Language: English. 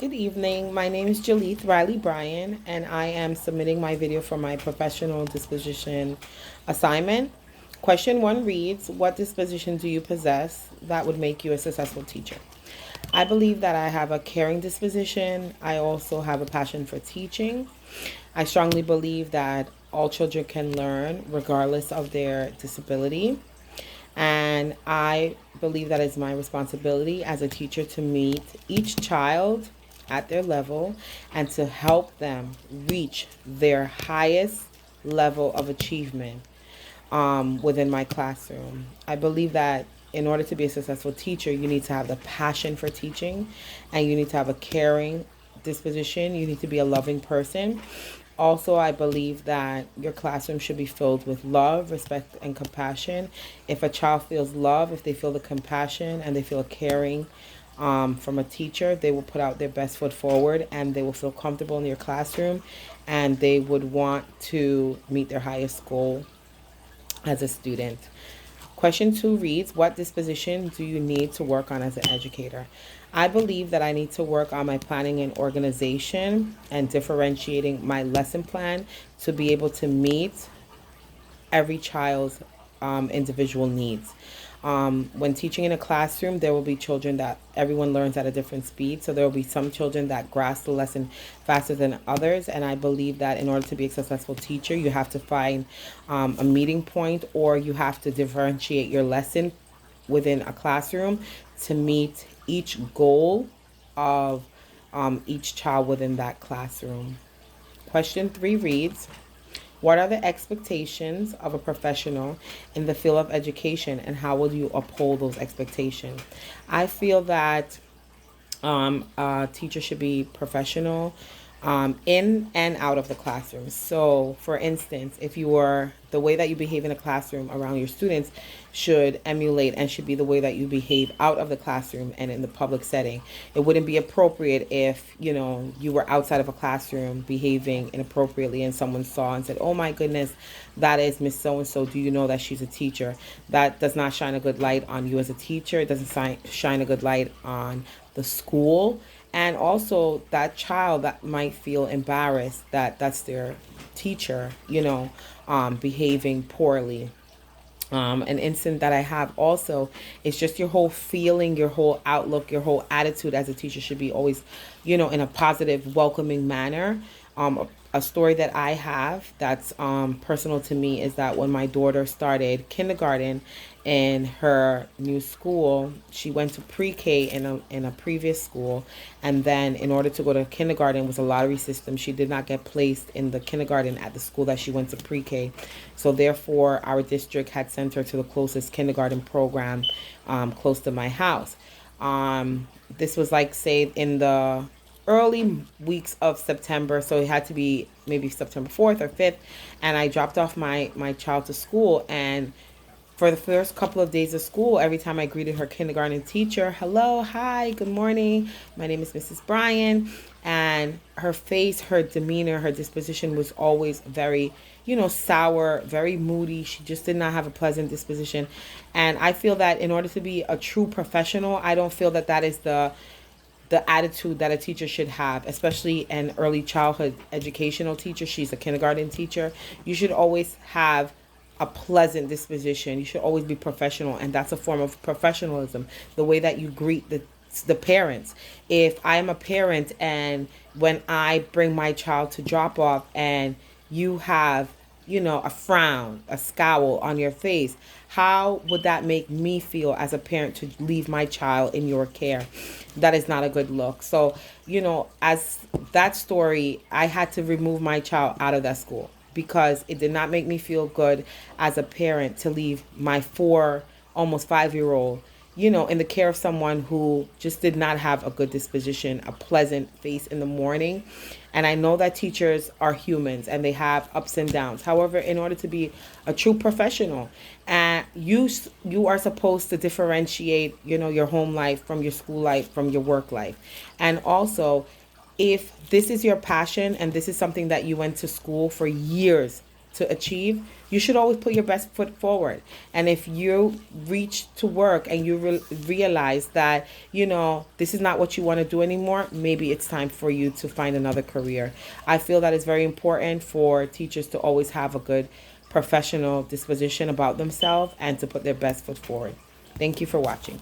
Good evening. My name is Jalith Riley-Bryan, and I am submitting my video for my professional disposition assignment. Question one reads, what disposition do you possess that would make you a successful teacher? I believe that I have a caring disposition. I also have a passion for teaching. I strongly believe that all children can learn regardless of their disability. And I believe that it's my responsibility as a teacher to meet each child at their level and to help them reach their highest level of achievement within my classroom. I believe that in order to be a successful teacher, you need to have the passion for teaching and you need to have a caring disposition. You need to be a loving person. Also, I believe that your classroom should be filled with love, respect, and compassion. If a child feels love, if they feel the compassion and they feel caring from a teacher, they will put out their best foot forward and they will feel comfortable in your classroom and they would want to meet their highest goal as a student. Question two reads, what disposition do you need to work on as an educator? I believe that I need to work on my planning and organization and differentiating my lesson plan to be able to meet every child's individual needs. When teaching in a classroom, there will be children that everyone learns at a different speed. So there will be some children that grasp the lesson faster than others. And I believe that in order to be a successful teacher, you have to find a meeting point or you have to differentiate your lesson within a classroom to meet each goal of each child within that classroom. Question three reads, what are the expectations of a professional in the field of education and how will you uphold those expectations? I feel that a teacher should be professional in and out of the classroom. So, for instance, if you are the way that you behave in a classroom around your students should emulate and should be the way that you behave out of the classroom and in the public setting. It wouldn't be appropriate if, you were outside of a classroom behaving inappropriately and someone saw and said, oh my goodness, that is Miss So-and-so. Do you know that she's a teacher? That does not shine a good light on you as a teacher. It doesn't shine a good light on the school. And also that child that might feel embarrassed that that's their teacher, behaving poorly. An instant that I have also is just your whole feeling, your whole outlook, your whole attitude as a teacher should be always, in a positive, welcoming manner. A story that I have that's personal to me is that when my daughter started kindergarten in her new school, she went to pre-K in a previous school, and then in order to go to kindergarten was a lottery system. She did not get placed in the kindergarten at the school that she went to pre-K, so therefore our district had sent her to the closest kindergarten program close to my house. This was like, say, in the early weeks of September, so it had to be maybe September 4th or 5th, and I dropped off my child to school. And for the first couple of days of school, every time I greeted her kindergarten teacher, hello, hi, good morning, my name is Mrs. Bryan, and her face, her demeanor, her disposition was always very, sour, very moody. She just did not have a pleasant disposition. And I feel that in order to be a true professional, I don't feel that that is the attitude that a teacher should have, especially an early childhood educational teacher. She's a kindergarten teacher. You should always have a pleasant disposition. You should always be professional, and that's a form of professionalism. The way that you greet the parents. If I am a parent and when I bring my child to drop off and you have a frown, a scowl on your face, how would that make me feel as a parent to leave my child in your care? That is not a good look. So, as that story, I had to remove my child out of that school because it did not make me feel good as a parent to leave my almost 5-year old, in the care of someone who just did not have a good disposition, a pleasant face in the morning. And I know that teachers are humans and they have ups and downs. However, in order to be a true professional, and you are supposed to differentiate, your home life from your school life, from your work life. And also, if this is your passion and this is something that you went to school for years to achieve, you should always put your best foot forward. And if you reach to work and you realize that, this is not what you want to do anymore, maybe it's time for you to find another career. I feel that it's very important for teachers to always have a good professional disposition about themselves and to put their best foot forward. Thank you for watching.